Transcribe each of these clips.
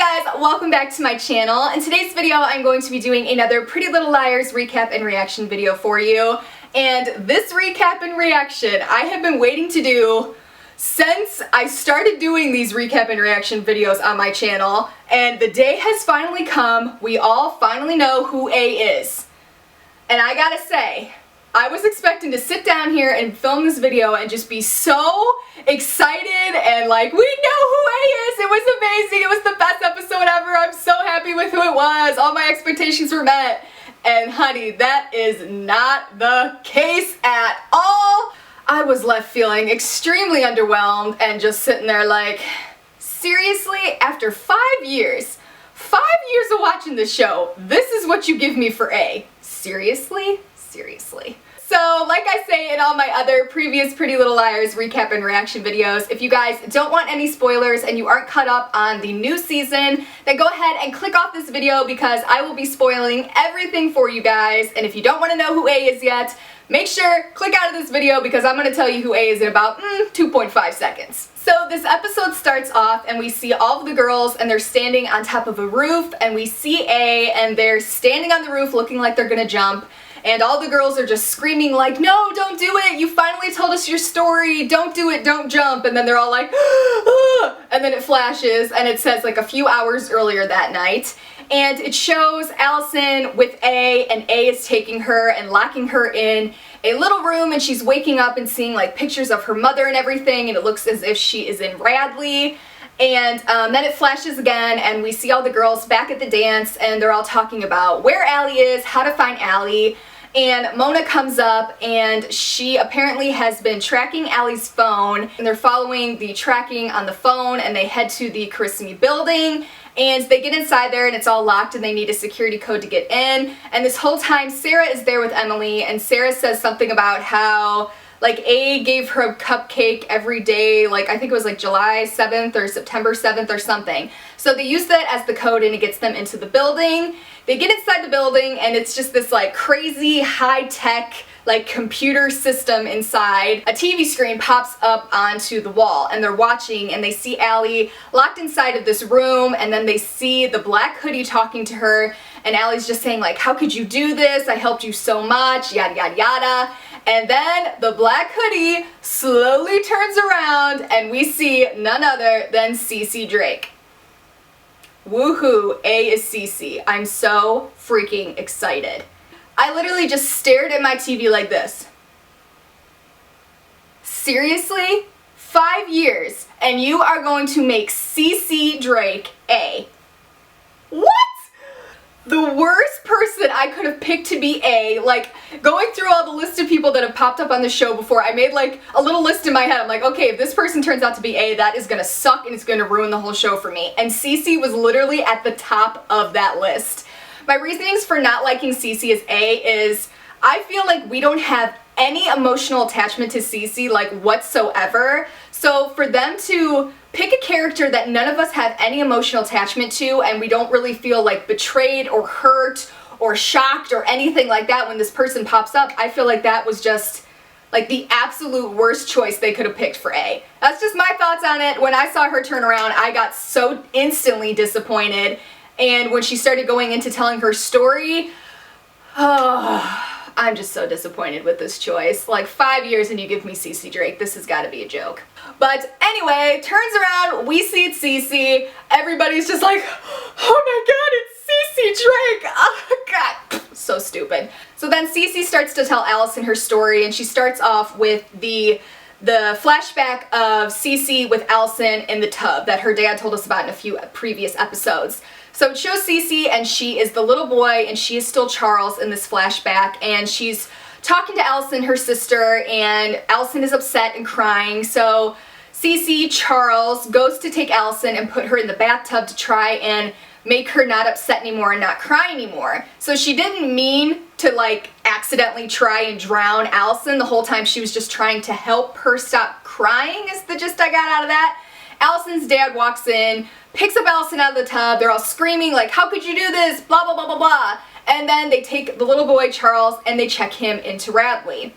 guys, welcome back to my channel. In today's video, I'm going to be doing another Pretty Little Liars recap and reaction video for you. And this recap and reaction, I have been waiting to do since I started doing these recap and reaction videos on my channel. And the day has finally come. We all finally know who A is. And I gotta say, I was expecting to sit down here and film this video and just be so excited and like, we know who A is! It was amazing! It was the best episode ever! I'm so happy with who it was! All my expectations were met! And honey, that is not the case at all! I was left feeling extremely underwhelmed and just sitting there like, seriously? After 5 years of watching this show, this is what you give me for A? Seriously? Seriously. So, like I say in all my other previous Pretty Little Liars recap and reaction videos, if you guys don't want any spoilers and you aren't caught up on the new season, then go ahead and click off this video because I will be spoiling everything for you guys. And if you don't want to know who A is yet, make sure click out of this video because I'm going to tell you who A is in about 2.5 seconds. So this episode starts off and we see all of the girls and they're standing on top of a roof, and we see A and they're standing on the roof looking like they're gonna jump. And all the girls are just screaming like, no, don't do it, you finally told us your story, don't do it, don't jump. And then they're all like, ah! And then it flashes and it says like a few hours earlier that night. And it shows Alison with A, and A is taking her and locking her in a little room, and she's waking up and seeing like pictures of her mother and everything, and it looks as if she is in Radley. And then it flashes again and we see all the girls back at the dance and they're all talking about where Allie is, how to find Allie. And Mona comes up and she apparently has been tracking Allie's phone, and they're following the tracking on the phone, and they head to the Kissimmee building, and they get inside there and it's all locked and they need a security code to get in. And this whole time Sarah is there with Emily, and Sarah says something about how like A gave her a cupcake every day, like I think it was like July 7th or September 7th or something. So they use that as the code and it gets them into the building. They get inside the building and it's just this like crazy high-tech like computer system inside. A TV screen pops up onto the wall and they're watching, and they see Allie locked inside of this room, and then they see the black hoodie talking to her, and Allie's just saying like, how could you do this? I helped you so much, yada yada yada. And then the black hoodie slowly turns around and we see none other than Cece Drake. Woohoo, A is Cece. I'm so freaking excited. I literally just stared at my TV like this. Seriously? 5 years and you are going to make Cece Drake A? What? The worst person I could have picked to be A, like going through all the list of people that have popped up on the show before, I made like a little list in my head. I'm like, okay, if this person turns out to be A, that is gonna suck and it's gonna ruin the whole show for me. And Cece was literally at the top of that list. My reasonings for not liking Cece as A is I feel like we don't have any emotional attachment to Cece, like whatsoever. So for them to pick a character that none of us have any emotional attachment to, and we don't really feel like betrayed or hurt or shocked or anything like that when this person pops up, I feel like that was just like the absolute worst choice they could have picked for A. That's just my thoughts on it. When I saw her turn around, I got so instantly disappointed. And when she started going into telling her story, oh, I'm just so disappointed with this choice. Like 5 years and you give me Cece Drake. This has got to be a joke. But anyway, turns around, we see it's Cece. Everybody's just like, oh my god, it's Cece Drake. Oh god, so stupid. So then Cece starts to tell Alison her story, and she starts off with the flashback of Cece with Alison in the tub that her dad told us about in a few previous episodes. So it shows Cece, and she is the little boy, and she is still Charles in this flashback, and she's talking to Alison, her sister, and Alison is upset and crying. So Cece, Charles, goes to take Alison and put her in the bathtub to try and make her not upset anymore and not cry anymore. So she didn't mean to like accidentally try and drown Alison. The whole time she was just trying to help her stop crying is the gist I got out of that. Alison's dad walks in, picks up Alison out of the tub. They're all screaming like, how could you do this? Blah, blah, blah, blah, blah. And then they take the little boy, Charles, and they check him into Radley.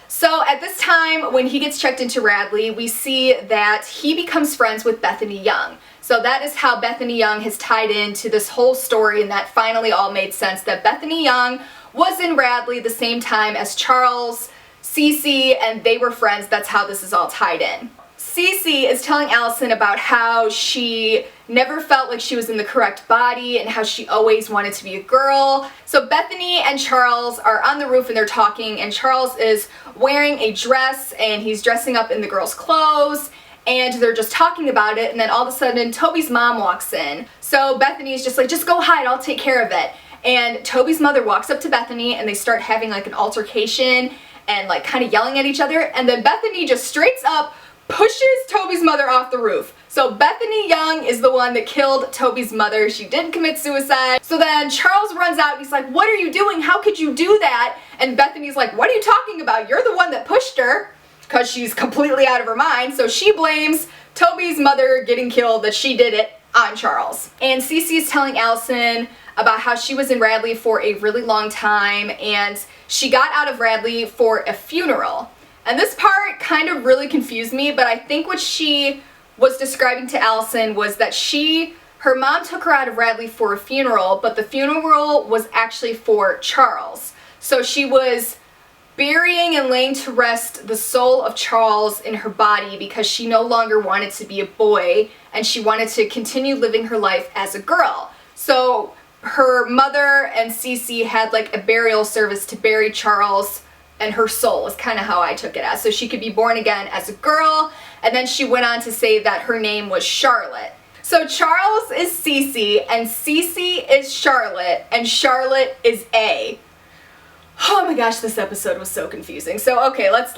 So at this time, when he gets checked into Radley, we see that he becomes friends with Bethany Young. So that is how Bethany Young has tied into this whole story, and that finally all made sense, that Bethany Young was in Radley the same time as Charles, Cece, and they were friends. That's how this is all tied in. Cece is telling Alison about how she never felt like she was in the correct body and how she always wanted to be a girl. So Bethany and Charles are on the roof and they're talking, and Charles is wearing a dress and he's dressing up in the girl's clothes, and they're just talking about it, and then all of a sudden Toby's mom walks in. So Bethany is just like, just go hide, I'll take care of it. And Toby's mother walks up to Bethany and they start having like an altercation and like kind of yelling at each other, and then Bethany just straight up pushes Toby's mother off the roof. So Bethany Young is the one that killed Toby's mother. She didn't commit suicide. So then Charles runs out and he's like, what are you doing? How could you do that? And Bethany's like, what are you talking about? You're the one that pushed her, because she's completely out of her mind. So she blames Toby's mother getting killed, that she did it, on Charles. And Cece is telling Alison about how she was in Radley for a really long time, and she got out of Radley for a funeral. And this part kind of really confused me, but I think what she was describing to Alison was that her mom took her out of Radley for a funeral, but the funeral was actually for Charles. So she was burying and laying to rest the soul of Charles in her body because she no longer wanted to be a boy and she wanted to continue living her life as a girl. So her mother and Cece had like a burial service to bury Charles and her soul, is kind of how I took it as. So she could be born again as a girl, and then she went on to say that her name was Charlotte. So Charles is Cece, and Cece is Charlotte, and Charlotte is A. Oh my gosh, this episode was so confusing. So okay, let's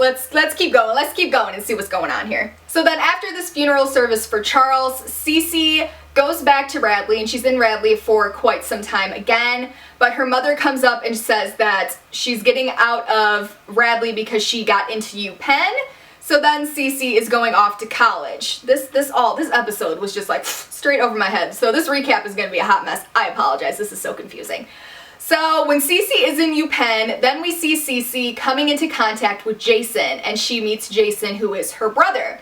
keep going. Let's keep going and see what's going on here. So then after this funeral service for Charles, Cece goes back to Radley, and she's in Radley for quite some time again, but her mother comes up and says that she's getting out of Radley because she got into UPenn. So then Cece is going off to college. This episode was just like straight over my head. So this recap is going to be a hot mess. I apologize. This is so confusing. So when Cece is in UPenn, then we see Cece coming into contact with Jason, and she meets Jason, who is her brother.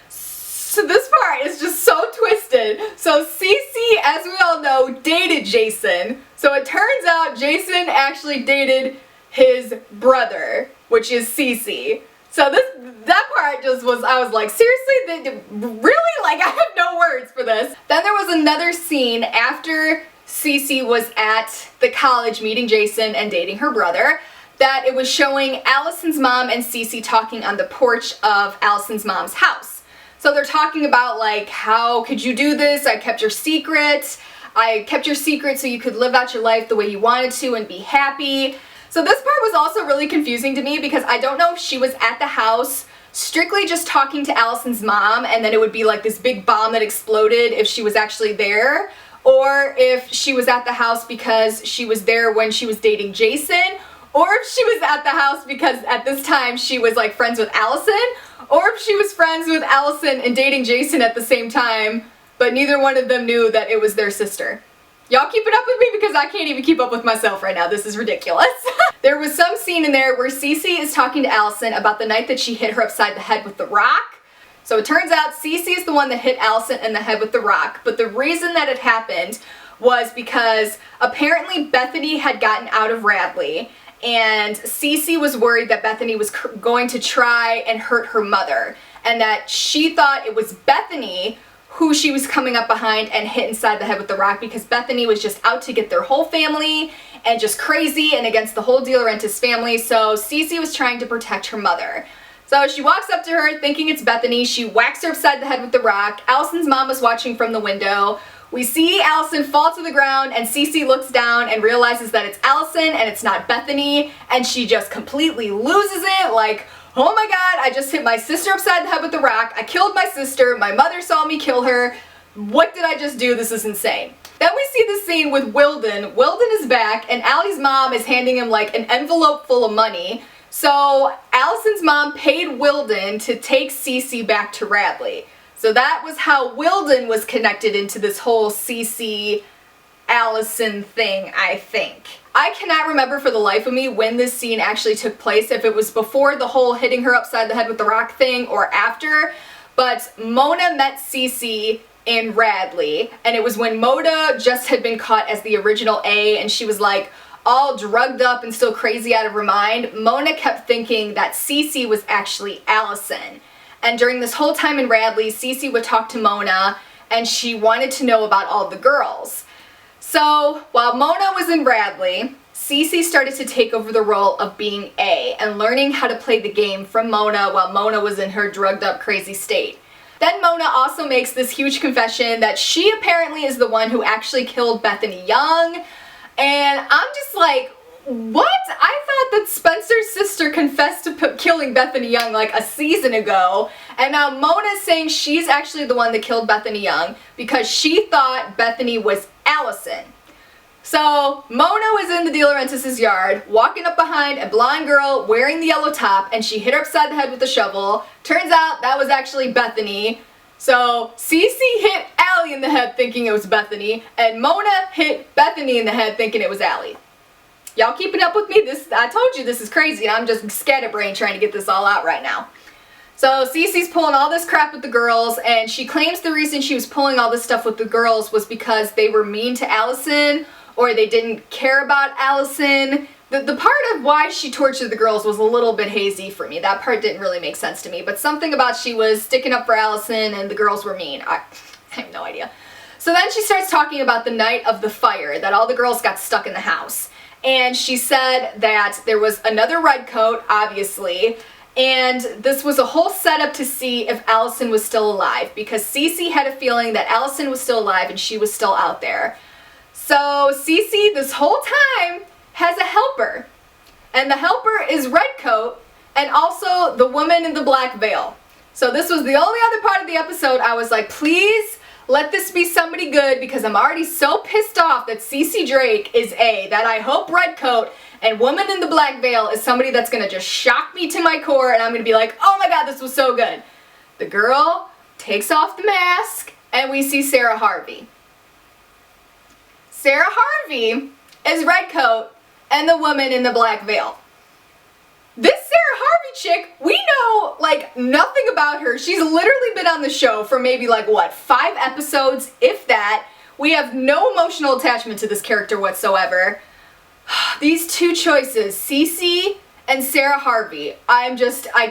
So this part is just so twisted. So Cece, as we all know, dated Jason. So it turns out Jason actually dated his brother, which is Cece. So that part just was, I was like, seriously? Really? Like, I have no words for this. Then there was another scene after Cece was at the college meeting Jason and dating her brother, that it was showing Alison's mom and Cece talking on the porch of Alison's mom's house. So they're talking about like, how could you do this? I kept your secret. I kept your secret so you could live out your life the way you wanted to and be happy. So this part was also really confusing to me because I don't know if she was at the house strictly just talking to Alison's mom and then it would be like this big bomb that exploded if she was actually there, or if she was at the house because she was there when she was dating Jason, or if she was at the house because at this time she was like friends with Alison, or if she was friends with Alison and dating Jason at the same time, but neither one of them knew that it was their sister. Y'all keeping up with me because I can't even keep up with myself right now. This is ridiculous. There was some scene in there where Cece is talking to Alison about the night that she hit her upside the head with the rock. So it turns out Cece is the one that hit Alison in the head with the rock, but the reason that it happened was because apparently Bethany had gotten out of Radley, and Cece was worried that Bethany was going to try and hurt her mother, and that she thought it was Bethany who she was coming up behind and hit inside the head with the rock, because Bethany was just out to get their whole family and just crazy and against the whole De Laurentiis family, so Cece was trying to protect her mother. So she walks up to her thinking it's Bethany, she whacks her upside the head with the rock. Alison's mom was watching from the window. We see Alison fall to the ground, and Cece looks down and realizes that it's Alison and it's not Bethany, and she just completely loses it, like, oh my god, I just hit my sister upside the head with the rock, I killed my sister, my mother saw me kill her, what did I just do? This is insane. Then we see the scene with Wilden. Wilden is back, and Allie's mom is handing him like an envelope full of money. So Alison's mom paid Wilden to take Cece back to Radley. So that was how Wilden was connected into this whole Cece Alison thing, I think. I cannot remember for the life of me when this scene actually took place, if it was before the whole hitting her upside the head with the rock thing or after, but Mona met Cece in Radley, and it was when Mona just had been caught as the original A, and she was like all drugged up and still crazy out of her mind. Mona kept thinking that Cece was actually Alison. And during this whole time in Radley, Cece would talk to Mona, and she wanted to know about all the girls. So while Mona was in Radley, Cece started to take over the role of being A and learning how to play the game from Mona while Mona was in her drugged up crazy state. Then Mona also makes this huge confession that she apparently is the one who actually killed Bethany Young, and I'm just like, what? I thought that Spencer's sister confessed to killing Bethany Young like a season ago, and now Mona's saying she's actually the one that killed Bethany Young because she thought Bethany was Alison. So Mona was in the De Laurentiis' yard, walking up behind a blonde girl wearing the yellow top, and she hit her upside the head with a shovel. Turns out that was actually Bethany. So Cece hit Allie in the head thinking it was Bethany, and Mona hit Bethany in the head thinking it was Allie. Y'all keeping up with me? I told you this is crazy, and I'm just scatterbrained trying to get this all out right now. So Cece's pulling all this crap with the girls, and she claims the reason she was pulling all this stuff with the girls was because they were mean to Alison, or they didn't care about Alison. The part of why she tortured the girls was a little bit hazy for me. That part didn't really make sense to me, but something about she was sticking up for Alison and the girls were mean. I have no idea. So then she starts talking about the night of the fire, that all the girls got stuck in the house. And she said that there was another redcoat, obviously, and this was a whole setup to see if Alison was still alive, because Cece had a feeling that Alison was still alive and she was still out there. So Cece, this whole time, has a helper, and the helper is Redcoat, and also the woman in the black veil. So this was the only other part of the episode I was like, please let this be somebody good, because I'm already so pissed off that Cece Drake is A, that I hope Redcoat and woman in the black veil is somebody that's gonna just shock me to my core, and I'm gonna be like, oh my god, this was so good. The girl takes off the mask, and we see Sarah Harvey. Sarah Harvey is Redcoat and the woman in the black veil. This Sarah Harvey chick, we know like nothing about her. She's literally been on the show for maybe like what, 5 episodes, if that. We have no emotional attachment to this character whatsoever. These two choices, Cece and Sarah Harvey, I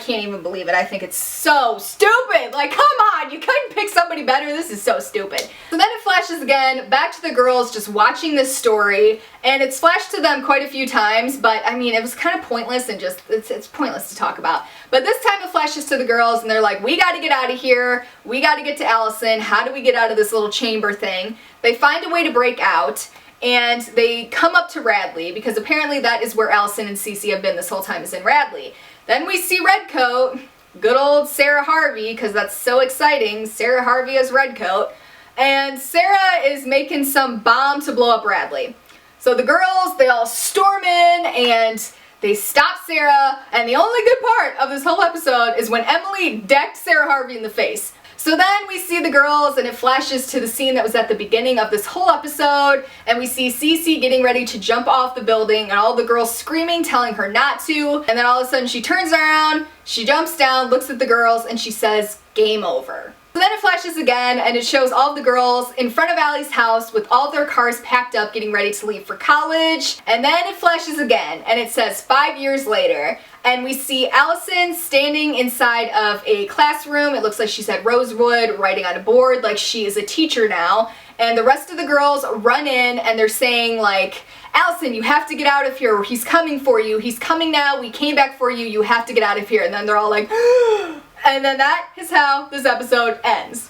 can't even believe it. I think it's so stupid. Like, come on, you couldn't pick somebody better. This is so stupid. So then it flashes again, back to the girls just watching this story, and it's flashed to them quite a few times, but I mean, it was kind of pointless and just, it's pointless to talk about. But this time it flashes to the girls, and they're like, we gotta get out of here. We gotta get to Alison. How do we get out of this little chamber thing? They find a way to break out, and they come up to Radley, because apparently that is where Alison and Cece have been this whole time, is in Radley. Then we see Redcoat, good old Sarah Harvey, because that's so exciting, Sarah Harvey as Redcoat, and Sarah is making some bomb to blow up Radley. So the girls, they all storm in, and they stop Sarah, and the only good part of this whole episode is when Emily decked Sarah Harvey in the face. So then we see the girls, and it flashes to the scene that was at the beginning of this whole episode, and we see Cece getting ready to jump off the building, and all the girls screaming, telling her not to, and then all of a sudden she turns around, she jumps down, looks at the girls, and she says, game over. So then it flashes again, and it shows all the girls in front of Allie's house with all their cars packed up, getting ready to leave for college. And then it flashes again, and it says 5 years later, and we see Alison standing inside of a classroom. It looks like she's at Rosewood, writing on a board like she is a teacher now. And the rest of the girls run in, and they're saying like, Alison, you have to get out of here. He's coming for you. He's coming now. We came back for you. You have to get out of here. And then they're all like, and then that is how this episode ends.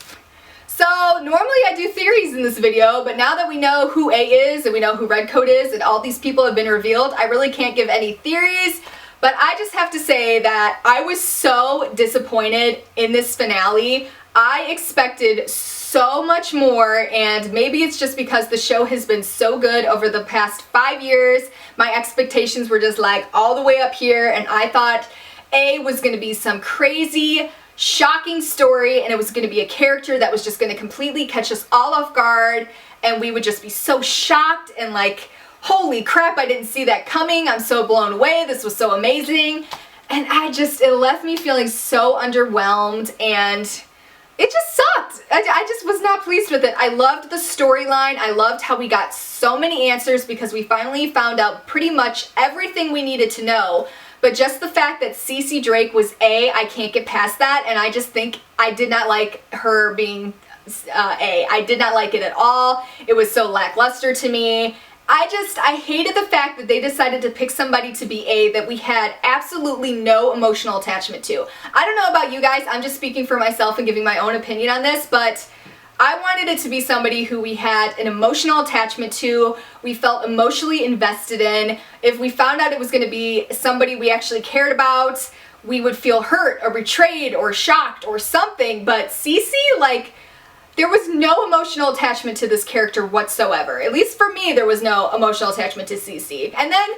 So normally I do theories in this video, but now that we know who A is and we know who Redcoat is and all these people have been revealed, I really can't give any theories. But I just have to say that I was so disappointed in this finale. I expected so much more, and maybe it's just because the show has been so good over the past 5 years. My expectations were just like all the way up here, and I thought A was going to be some crazy, shocking story, and it was going to be a character that was just going to completely catch us all off guard, and we would just be so shocked and like, holy crap, I didn't see that coming. I'm so blown away. This was so amazing. And it left me feeling so underwhelmed, and it just sucked. I just was not pleased with it. I loved the storyline. I loved how we got so many answers because we finally found out pretty much everything we needed to know. But just the fact that Cece Drake was A, I can't get past that, and I just think I did not like her being A. I did not like it at all. It was so lackluster to me. I hated the fact that they decided to pick somebody to be A that we had absolutely no emotional attachment to. I don't know about you guys, I'm just speaking for myself and giving my own opinion on this, but I wanted it to be somebody who we had an emotional attachment to, we felt emotionally invested in. If we found out it was going to be somebody we actually cared about, we would feel hurt or betrayed or shocked or something, but Cece, like, there was no emotional attachment to this character whatsoever. At least for me, there was no emotional attachment to Cece. And then,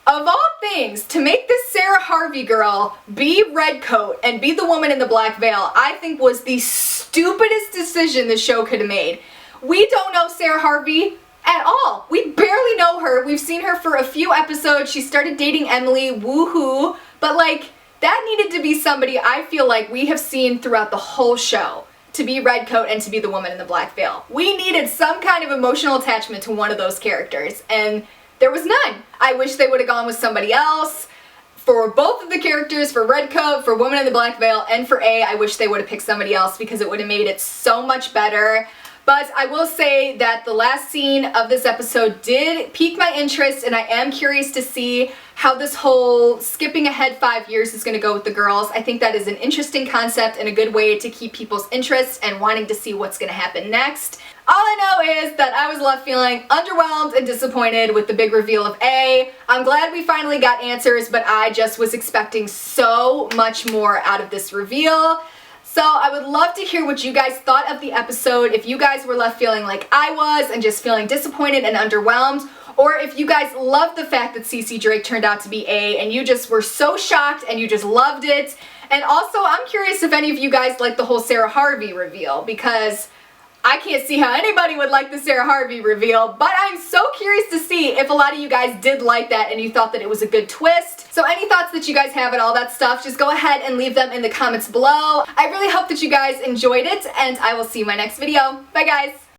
of all things, to make this Sarah Harvey girl be Redcoat and be the woman in the black veil, I think was the stupidest decision the show could have made. We don't know Sarah Harvey at all. We barely know her. We've seen her for a few episodes. She started dating Emily, woohoo. But like, that needed to be somebody I feel like we have seen throughout the whole show, to be Redcoat and to be the woman in the black veil. We needed some kind of emotional attachment to one of those characters, and there was none. I wish they would have gone with somebody else. For both of the characters, for Redcoat, for Woman in the Black Veil, and for A, I wish they would have picked somebody else because it would have made it so much better. But I will say that the last scene of this episode did pique my interest, and I am curious to see how this whole skipping ahead 5 years is going to go with the girls. I think that is an interesting concept and a good way to keep people's interest and wanting to see what's going to happen next. All I know is that I was left feeling underwhelmed and disappointed with the big reveal of A. I'm glad we finally got answers, but I just was expecting so much more out of this reveal. So I would love to hear what you guys thought of the episode, if you guys were left feeling like I was and just feeling disappointed and underwhelmed, or if you guys loved the fact that Cece Drake turned out to be A and you just were so shocked and you just loved it. And also, I'm curious if any of you guys like the whole Sarah Harvey reveal, because I can't see how anybody would like the Sarah Harvey reveal, but I'm so curious to see if a lot of you guys did like that and you thought that it was a good twist. So any thoughts that you guys have and all that stuff, just go ahead and leave them in the comments below. I really hope that you guys enjoyed it, and I will see you in my next video. Bye guys!